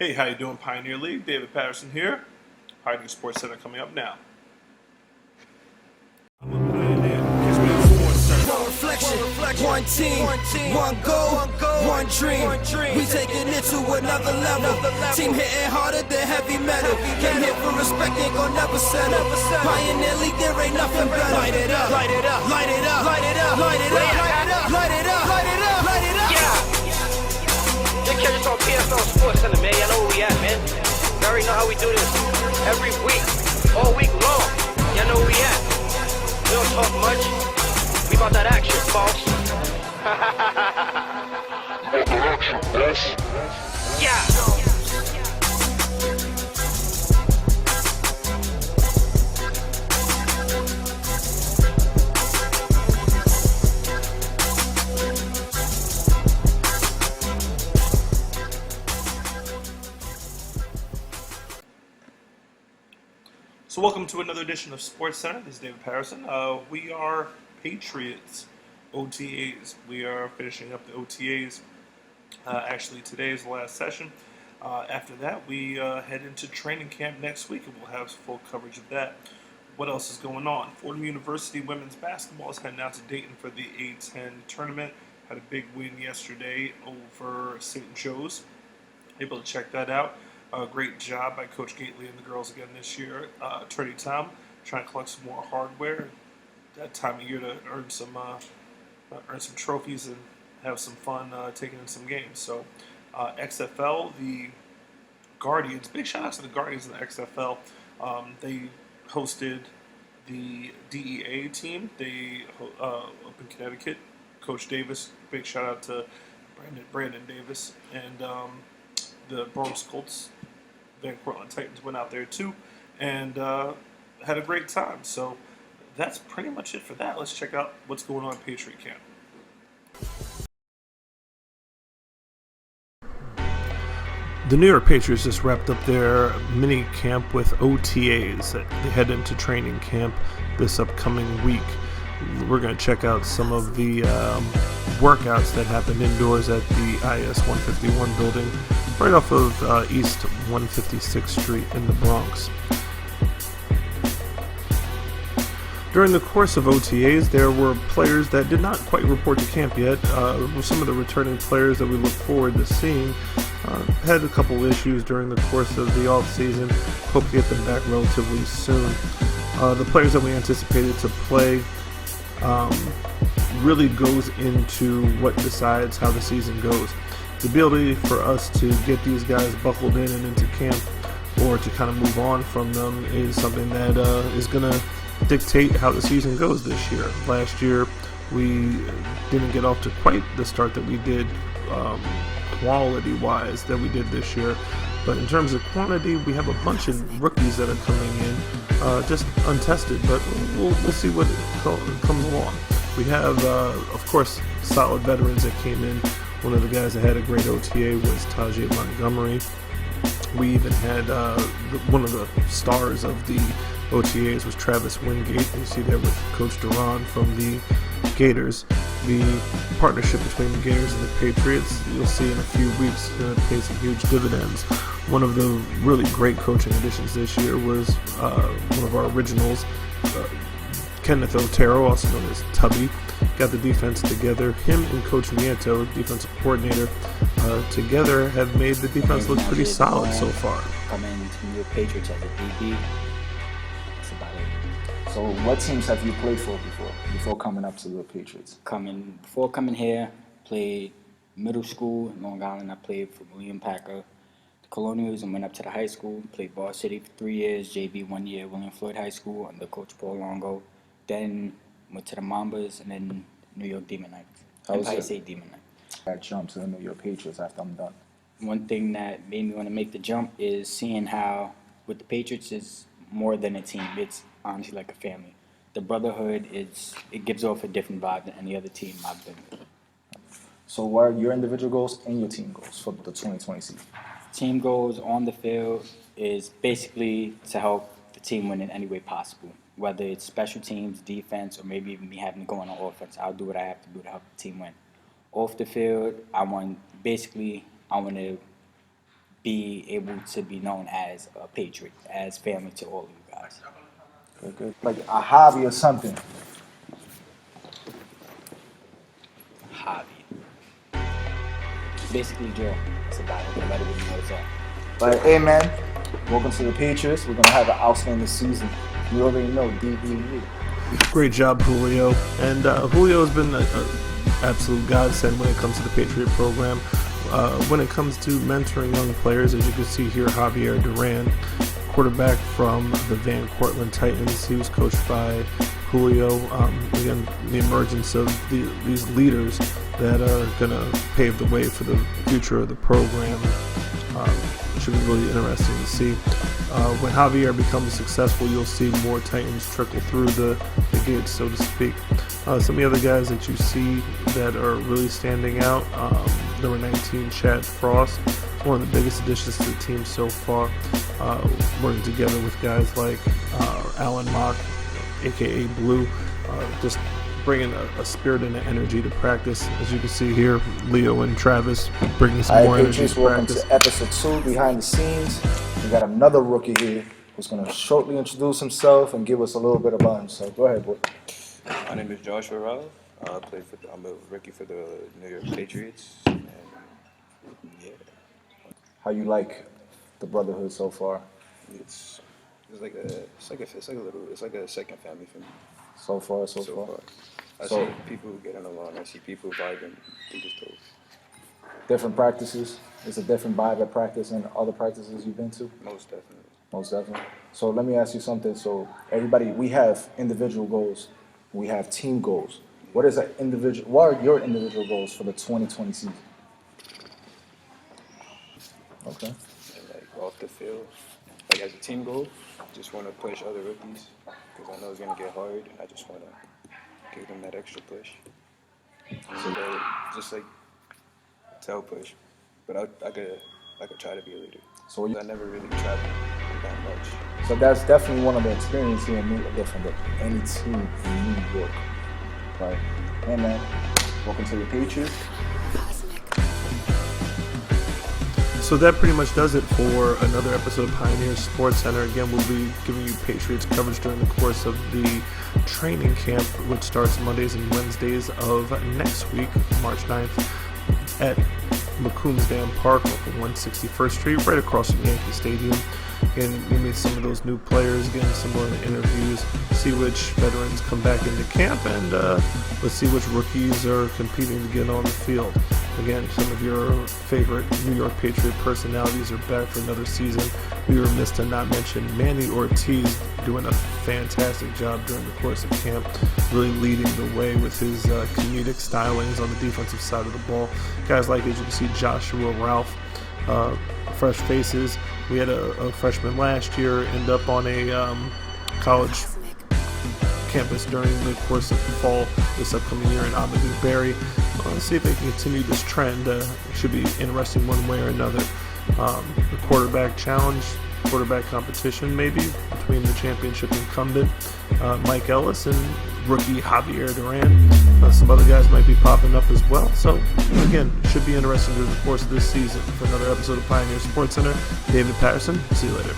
Hey, how you doing, Pioneer League? David Patterson here. Pioneer Sports Center coming up now. One reflection, one team, one goal, one dream. We taking it to another level. Team hitting harder than heavy metal. Came here for respect, ain't gon' never settle. Pioneer League, there ain't nothing better. Light it up, light it up, light it up, light it up, light it up, light it up, light it up, light it up, light it up. Yeah. Just catch us on PFL Sports Center, man. Y'all know where we at, man. You already know how we do this. Every week, all week long. Y'all know where we at. We don't talk much. We about that action, boss. Yeah. So welcome to another edition of Sports Center. This is David Patterson. We are Patriots OTAs. We are finishing up the OTAs. Actually, today is the last session. After that, we head into training camp next week, and we'll have full coverage of that. What else is going on? Fordham University women's basketball is heading out to Dayton for the A10 tournament. Had a big win yesterday over St. Joe's. Able to check that out. Great job by Coach Gately and the girls again this year. Attorney Tom trying to collect some more hardware. That time of year to earn some trophies and have some fun taking in some games. So XFL, the Guardians. Big shout out to the Guardians and the XFL. They hosted the DEA team. They up in Connecticut. Coach Davis. Big shout out to Brandon Davis and the Bronx Colts. Van Cortland Titans went out there too and had a great time. So that's pretty much it for that. Let's check out what's going on at Patriot Camp. The New York Patriots just wrapped up their mini camp with OTAs. They head into training camp this upcoming week. We're going to check out some of the workouts that happened indoors at the IS 151 building right off of East 156th Street in the Bronx. During the course of OTAs, there were players that did not quite report to camp yet. Some of the returning players that we look forward to seeing had a couple issues during the course of the off-season. Hope to get them back relatively soon. The players that we anticipated to play really goes into what decides how the season goes. The ability for us to get these guys buckled in and into camp or to kind of move on from them is something that is going to dictate how the season goes this year. Last year, we didn't get off to quite the start that we did quality-wise that we did this year. But in terms of quantity, we have a bunch of rookies that are coming in, just untested, but we'll see what comes along. We have, of course, solid veterans that came in. One of the guys that had a great OTA was Tajay Montgomery. We even had one of the stars of the OTAs was Travis Wingate. You see that with Coach Duran from the Gators. The partnership between the Gators and the Patriots, you'll see in a few weeks, is going to pay some huge dividends. One of the really great coaching additions this year was one of our originals, Kenneth Otero, also known as Tubby. Got the defense together. Him and Coach Nieto, defensive coordinator, together have made the defense look pretty solid so far. Coming to the Patriots as a DB. That's about it. So what teams have you played for before coming up to the Patriots? Before coming here, played middle school in Long Island. I played for William Packer, the Colonials, and went up to the high school. Played Ball City for 3 years, JV 1 year, William Floyd High School under Coach Paul Longo. Then went to the Mambas and then New York Demon Knights. Empire State Demon Knights. I jumped to the New York Patriots after I'm done. One thing that made me want to make the jump is seeing how with the Patriots is more than a team. It's honestly like a family. The brotherhood it gives off a different vibe than any other team I've been with. So what are your individual goals and your team goals for the 2020 season? Team goals on the field is basically to help the team win in any way possible. Whether it's special teams, defense, or maybe even me having to go on offense, I'll do what I have to do to help the team win. Off the field, I want to be able to be known as a Patriot, as family to all of you guys. Good, good. Like a hobby or something. Hobby. Basically, draw. That's about it. Nobody really knows that. But hey, man, welcome to the Patriots. We're gonna have an outstanding season. You already know DBU. Great job, Julio. And Julio has been an absolute godsend when it comes to the Patriot program. When it comes to mentoring young players, as you can see here, Javier Duran, quarterback from the Van Cortlandt Titans. He was coached by Julio. Again, the emergence of these leaders that are going to pave the way for the future of the program. Should be really interesting to see. When Javier becomes successful, you'll see more Titans trickle through the gates, so to speak. Some of the other guys that you see that are really standing out, number 19, Chad Frost, one of the biggest additions to the team so far, working together with guys like Alan Mock, aka Blue, just bringing a spirit and an energy to practice. As you can see here, Leo and Travis bringing some more energy Patriots, to welcome practice. to episode 2, behind the scenes. We got another rookie here who's gonna shortly introduce himself and give us a little bit about himself. Go ahead, boy. My name is Joshua Ralph. I'm a rookie for the New York Patriots. And yeah, How you like the brotherhood so far? it's like a second family for me So far. so far. I So- see people getting along. I see people vibing. They just dope. Different practices. It's a different vibe at practice and other practices you've been to. Most definitely. Most definitely. So let me ask you something. So everybody, we have individual goals. We have team goals. What are your individual goals for the 2020 season? Okay. And like off the field, like as a team goal, just want to push other rookies because I know it's gonna get hard, and I just want to give them that extra push. So that just like tail push, but I could try to be a leader. So you, I never really traveled that much. so that's definitely one of the experiences here different than any team in New York. Right. Hey man, welcome to the Patriots. So that pretty much does it for another episode of Pioneer Sports Center. Again, we'll be giving you Patriots coverage during the course of the training camp, which starts Mondays and Wednesdays of next week, March 9th, at McCombs Dam Park off of 161st Street, right across from Yankee Stadium. And you'll meet some of those new players, again, some more interviews, see which veterans come back into camp, and let's see which rookies are competing to get on the field. Again, some of your favorite New York Patriot personalities are back for another season. We were remiss to not mention Manny Ortiz doing a fantastic job during the course of camp, really leading the way with his comedic stylings on the defensive side of the ball. Guys like, as you can see, Joshua Ralph, fresh faces. We had a freshman last year end up on a college campus during the course of the fall this upcoming year in Amadou Barry. Let's see if they can continue this trend. It should be interesting one way or another. The quarterback challenge, quarterback competition maybe between the championship incumbent Mike Ellis and rookie Javier Duran. Some other guys might be popping up as well. So again, should be interesting during the course of this season. For another episode of Pioneer Sports Center, David Patterson. See you later.